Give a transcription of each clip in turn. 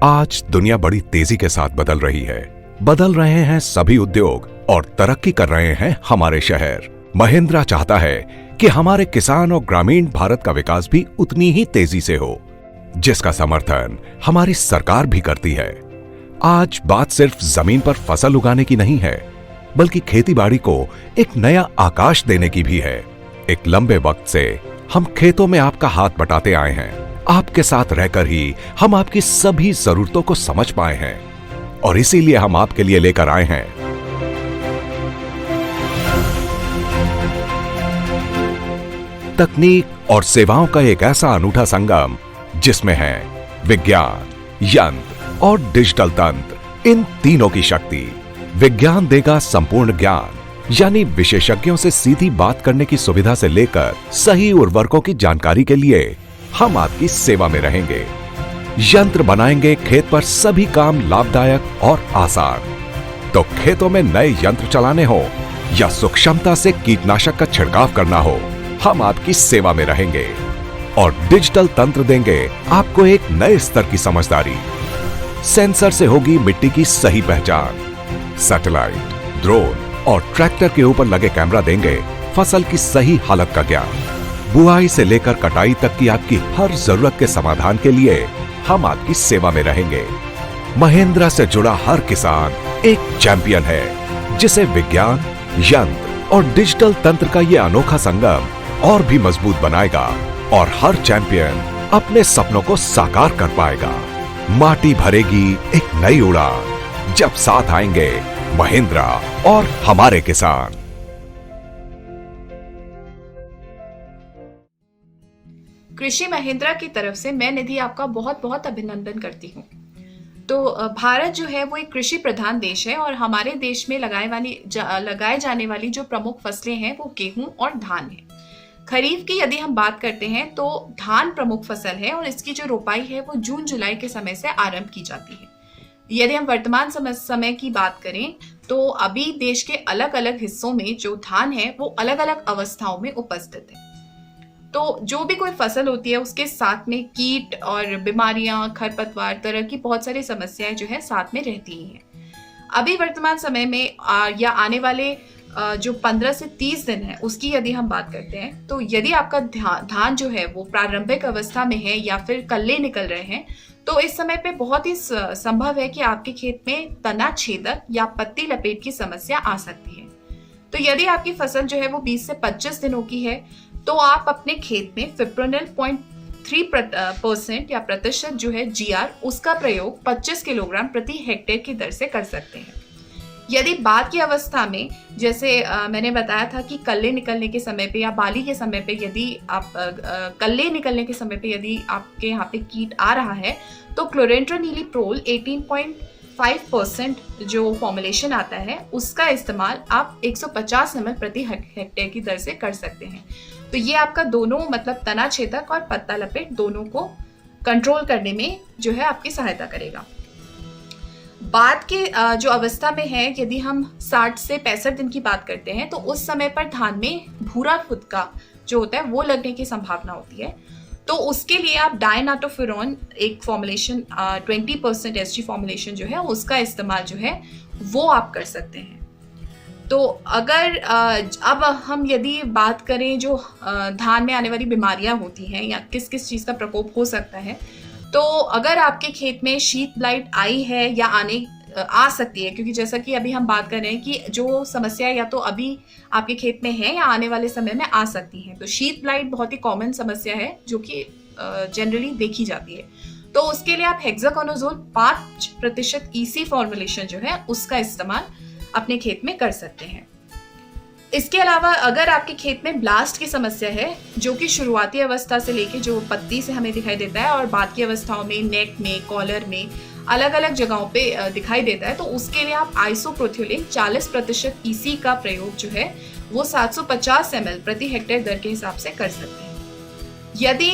आज दुनिया बड़ी तेजी के साथ बदल रही है। बदल रहे हैं सभी उद्योग और तरक्की कर रहे हैं हमारे शहर। महिंद्रा चाहता है कि हमारे किसान और ग्रामीण भारत का विकास भी उतनी ही तेजी से हो, जिसका समर्थन हमारी सरकार भी करती है। आज बात सिर्फ जमीन पर फसल उगाने की नहीं है, बल्कि खेती-बाड़ी को एक नया आकाश देने की भी है। एक लंबे वक्त से हम खेतों में आपका हाथ बटाते आए हैं। आपके साथ रहकर ही हम आपकी सभी जरूरतों को समझ पाए हैं और इसीलिए हम आपके लिए लेकर आए हैं तकनीक और सेवाओं का एक ऐसा अनूठा संगम, जिसमें है विज्ञान, यंत्र और डिजिटल तंत्र। इन तीनों की शक्ति। विज्ञान देगा संपूर्ण ज्ञान, यानी विशेषज्ञों से सीधी बात करने की सुविधा से लेकर सही उर्वरकों की जानकारी के लिए हम आपकी सेवा में रहेंगे। यंत्र बनाएंगे खेत पर सभी काम लाभदायक और आसान। तो खेतों में नए यंत्र चलाने हो या सूक्ष्मता से कीटनाशक का छिड़काव करना हो, हम आपकी सेवा में रहेंगे और डिजिटल तंत्र देंगे आपको एक नए स्तर की समझदारी। सेंसर से होगी मिट्टी की सही पहचान। सैटेलाइट, ड्रोन और ट्रैक्टर के ऊपर लगे कैमरा देंगे फसल की सही हालत का ज्ञान। बुआई से लेकर कटाई तक की आपकी हर जरूरत के समाधान के लिए हम आपकी सेवा में रहेंगे। महिंद्रा से जुड़ा हर किसान एक चैंपियन है, जिसे विज्ञान, यंत्र और डिजिटल तंत्र का ये अनोखा संगम और भी मजबूत बनाएगा और हर चैंपियन अपने सपनों को साकार कर पाएगा। माटी भरेगी एक नई उड़ान, जब साथ आएंगे महिंद्रा और हमारे किसान। कृषि महिंद्रा की तरफ से मैं निधि आपका बहुत बहुत अभिनंदन करती हूँ। तो भारत जो है वो एक कृषि प्रधान देश है और हमारे देश में लगाए जाने वाली जो प्रमुख फसलें हैं वो गेहूं और धान है। खरीफ की यदि हम बात करते हैं तो धान प्रमुख फसल है और इसकी जो रोपाई है वो जून जुलाई के समय से आरंभ की जाती है। यदि हम वर्तमान समय की बात करें तो अभी देश के अलग अलग हिस्सों में जो धान है वो अलग अलग अवस्थाओं में उपस्थित है। तो जो भी कोई फसल होती है उसके साथ में कीट और बीमारियां, खरपतवार, तरह की बहुत सारी समस्याएं जो है साथ में रहती ही हैं। अभी वर्तमान समय में या आने वाले जो 15 से 30 दिन है उसकी यदि हम बात करते हैं तो यदि आपका धान जो है वो प्रारंभिक अवस्था में है या फिर कल्ले निकल रहे हैं तो इस समय पे बहुत ही संभव है कि आपके खेत में तना छेदक या पत्ती लपेट की समस्या आ सकती है। तो यदि आपकी फसल जो है वो 20 से 25 दिनों की है तो आप अपने खेत में फिप्रोनिल 0.3% या प्रतिशत जो है GR उसका प्रयोग 25 किलोग्राम प्रति हेक्टेयर की दर से कर सकते हैं। यदि बाद की अवस्था में जैसे मैंने बताया था कि कल्ले निकलने के समय पे या बाली के समय पे यदि आप कल्ले निकलने के समय पे यदि आपके यहाँ पे कीट आ रहा है तो क्लोरेंट्रोनिलीप्रोल 18.5% जो फॉर्मुलेशन आता है उसका इस्तेमाल आप 150 ml प्रति हेक्टेयर की दर से कर सकते हैं। तो ये आपका दोनों मतलब तना छेदक और पत्ता लपेट दोनों को कंट्रोल करने में जो है आपकी सहायता करेगा। बाद के जो अवस्था में है यदि हम 60 से 65 दिन की बात करते हैं तो उस समय पर धान में भूरा फुदका जो होता है वो लगने की संभावना होती है। तो उसके लिए आप डायनाटोफेरॉन एक फॉर्मुलेशन 20% SG फॉर्मुलेशन जो है उसका इस्तेमाल जो है वो आप कर सकते हैं। तो अगर अब हम यदि बात करें जो धान में आने वाली बीमारियां होती हैं या किस किस चीज़ का प्रकोप हो सकता है, तो अगर आपके खेत में शीट ब्लाइट आई है या आ सकती है, क्योंकि जैसा कि अभी हम बात कर रहे हैं कि जो समस्या या तो अभी आपके खेत में है या आने वाले समय में आ सकती है। तो शीट ब्लाइट बहुत ही कॉमन समस्या है जो कि जनरली देखी जाती है। तो उसके लिए आप हेक्साकोनाजोल 5% EC फॉर्मुलेशन जो है उसका इस्तेमाल अपने खेत में कर सकते हैं। इसके अलावा अगर आपके खेत में ब्लास्ट की समस्या है जो कि शुरुआती अवस्था से लेके जो पत्ती से हमें दिखाई देता है और बाद की अवस्थाओं में नेक में, कॉलर में, अलग अलग जगहों पे दिखाई देता है, तो उसके लिए आप आइसोप्रोथ्योलिन 40% EC का प्रयोग जो है वो 750 ml प्रति हेक्टेयर दर के हिसाब से कर सकते हैं। यदि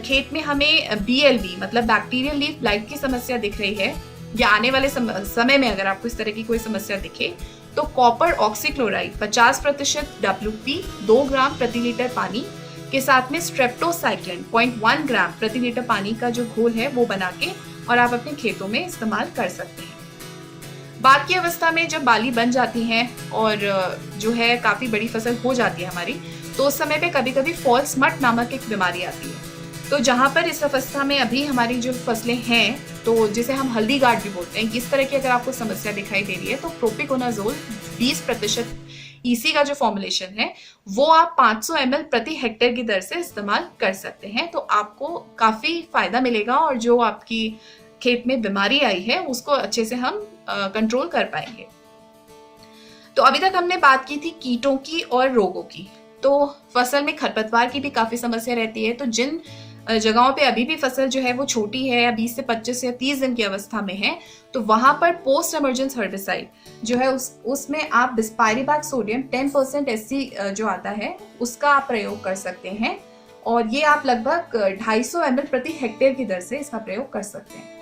खेत में हमें BLB मतलब बैक्टीरियल लीफ ब्लाइट की समस्या दिख रही है या आने वाले समय में अगर आपको इस तरह की कोई समस्या दिखे तो कॉपर ऑक्सीक्लोराइड 50% WP 2 ग्राम प्रति लीटर पानी के साथ में स्ट्रेप्टोसाइक्लिन 0.1 ग्राम प्रति लीटर पानी का जो घोल है वो बना के और आप अपने खेतों में इस्तेमाल कर सकते हैं। बाद की अवस्था में जब बाली बन जाती हैं और जो है काफ़ी बड़ी फसल हो जाती है हमारी, तो उस समय पे कभी कभी फॉल्स मट नामक एक बीमारी आती है। तो जहाँ पर इस अवस्था में अभी हमारी जो फसलें हैं, तो जिसे हम हल्दी गार्ड भी बोलते हैं, इस तरह की अगर आपको समस्या दिखाई दे रही है तो प्रोपिकोनाजोल 20% ईसी का जो फॉर्मुलेशन है वो आप 500 ml प्रति हेक्टेयर की दर से इस्तेमाल कर सकते हैं। तो आपको काफ़ी फायदा मिलेगा और जो आपकी खेत में बीमारी आई है उसको अच्छे से हम कंट्रोल कर पाएंगे। तो अभी तक हमने बात की थी कीटों की और रोगों की। तो फसल में खरपतवार की भी काफ़ी समस्या रहती है। तो जिन जगहों पे अभी भी फसल जो है वो छोटी है या 20 से 25 या 30 दिन की अवस्था में है, तो वहां पर पोस्ट इमर्जेंस हर्बिसाइड जो है उसमें आप बिस्पायरिबाक सोडियम 10% SC जो आता है उसका आप प्रयोग कर सकते हैं और ये आप लगभग 250 ml प्रति हेक्टेयर की दर से इसका प्रयोग कर सकते हैं।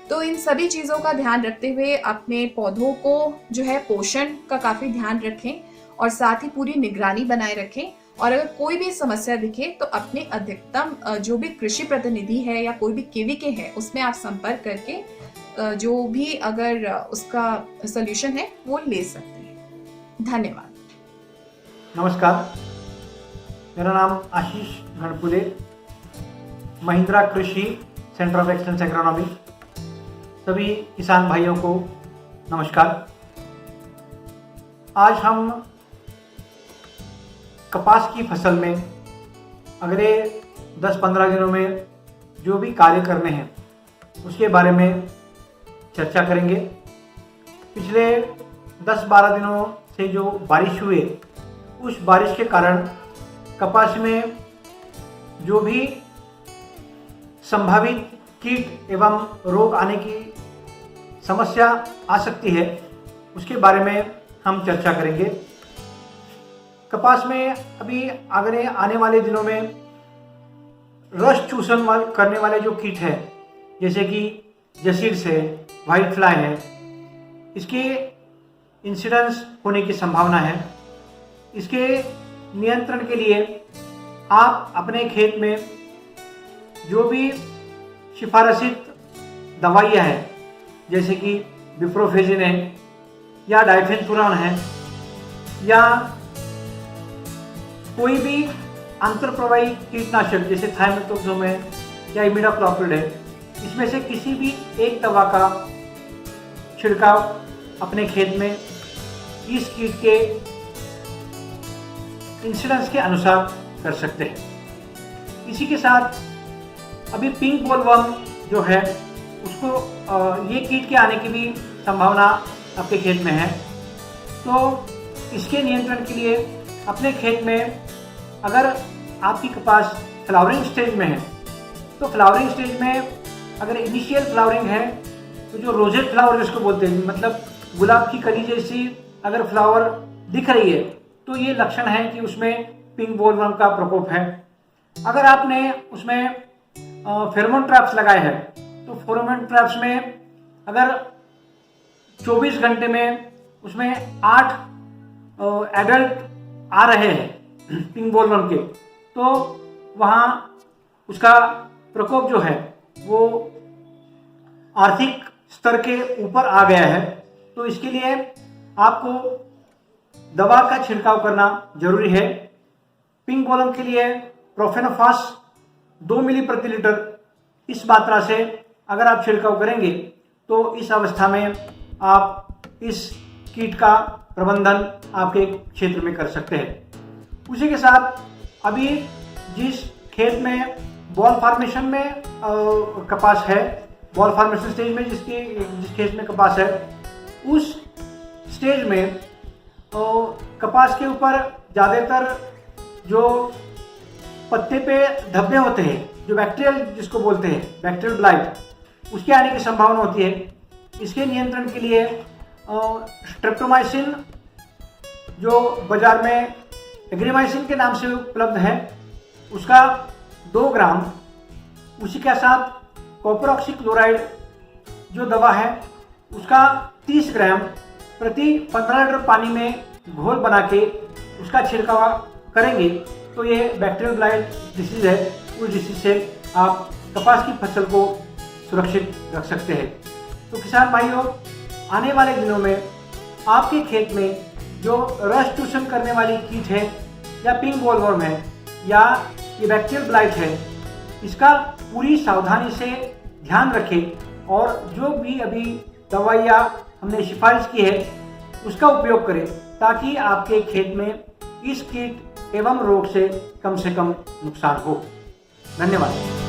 तो इन सभी चीज़ों का ध्यान रखते हुए अपने पौधों को जो है पोषण का काफ़ी ध्यान रखें और साथ ही पूरी निगरानी बनाए रखें। और अगर कोई भी समस्या दिखे तो अपने अधिकतम जो भी कृषि प्रतिनिधि है या कोई भी केवीके है उसमें आप संपर्क करके जो भी अगर उसका सॉल्यूशन है वो ले सकते हैं। धन्यवाद। नमस्कार, मेरा नाम आशीष गणपुले, महिंद्रा कृषि सेंटर ऑफ एक्सलेंस एग्रोनॉमी। सभी किसान भाइयों को नमस्कार। आज हम कपास की फसल में अगले 10-15 दिनों में जो भी कार्य करने हैं उसके बारे में चर्चा करेंगे। पिछले 10-12 दिनों से जो बारिश हुए उस बारिश के कारण कपास में जो भी संभावित कीट एवं रोग आने की समस्या आ सकती है उसके बारे में हम चर्चा करेंगे। कपास में अभी आगे आने वाले दिनों में रस चूसन करने वाले जो कीट है जैसे कि जसीड्स है, व्हाइट फ्लाई है, इसके इंसिडेंस होने की संभावना है। इसके नियंत्रण के लिए आप अपने खेत में जो भी सिफारिशित दवाइयाँ हैं जैसे कि बिप्रोफेजिन है या डाइफेनथुरान है या कोई भी अंतरप्रवाही कीटनाशक जैसे थाइमेथोक्सोम है या इमिडाक्लोप्रिड है, इसमें से किसी भी एक दवा का छिड़काव अपने खेत में इस कीट के इंसिडेंस के अनुसार कर सकते हैं। इसी के साथ अभी पिंक बोलवर्म जो है उसको ये कीट के आने की भी संभावना आपके खेत में है। तो इसके नियंत्रण के लिए अपने खेत में अगर आपकी कपास फ्लावरिंग स्टेज में है तो फ्लावरिंग स्टेज में अगर इनिशियल फ्लावरिंग है तो जो रोजेट फ्लावर जिसको बोलते हैं, मतलब गुलाब की कली जैसी अगर फ्लावर दिख रही है तो ये लक्षण है कि उसमें पिंक बोलवर्म का प्रकोप है। अगर आपने उसमें फेरोमोन ट्रैप्स लगाए हैं तो फेरोमोन ट्रैप्स में अगर 24 घंटे में उसमें 8 एडल्ट आ रहे हैं पिंक बोलवर्म के, तो वहाँ उसका प्रकोप जो है वो आर्थिक स्तर के ऊपर आ गया है। तो इसके लिए आपको दवा का छिड़काव करना जरूरी है। पिंक बोलवर्म के लिए प्रोफेनोफास 2 मिली प्रति लीटर इस मात्रा से अगर आप छिड़काव करेंगे तो इस अवस्था में आप इस कीट का प्रबंधन आपके क्षेत्र में कर सकते हैं। उसी के साथ अभी जिस खेत में बॉल फॉर्मेशन में कपास है, बॉल फॉर्मेशन स्टेज में जिस खेत में कपास है, उस स्टेज में कपास के ऊपर ज़्यादातर जो पत्ते पे धब्बे होते हैं, जो बैक्टीरियल जिसको बोलते हैं बैक्टीरियल ब्लाइट, उसके आने की संभावना होती है। इसके नियंत्रण के लिए स्ट्रेप्टोमाइसिन जो बाजार में एग्रीमाइसिन के नाम से उपलब्ध है उसका 2 ग्राम, उसी के साथ कॉपर ऑक्सीक्लोराइड जो दवा है उसका 30 ग्राम प्रति 15 लीटर पानी में घोल बना के उसका छिड़काव करेंगे तो ये बैक्टीरियल ब्लाइट डिसीज है, उस डिसीज से आप कपास की फसल को सुरक्षित रख सकते हैं। तो किसान भाइयों, आने वाले दिनों में आपके खेत में जो रस्ट चूषण करने वाली कीट है या पिंक बोलवर्म है या ये बैक्टीरियल ब्लाइट है, इसका पूरी सावधानी से ध्यान रखें और जो भी अभी दवाइयाँ हमने सिफारिश की है उसका उपयोग करें, ताकि आपके खेत में इस कीट एवं रोग से कम नुकसान हो। धन्यवाद।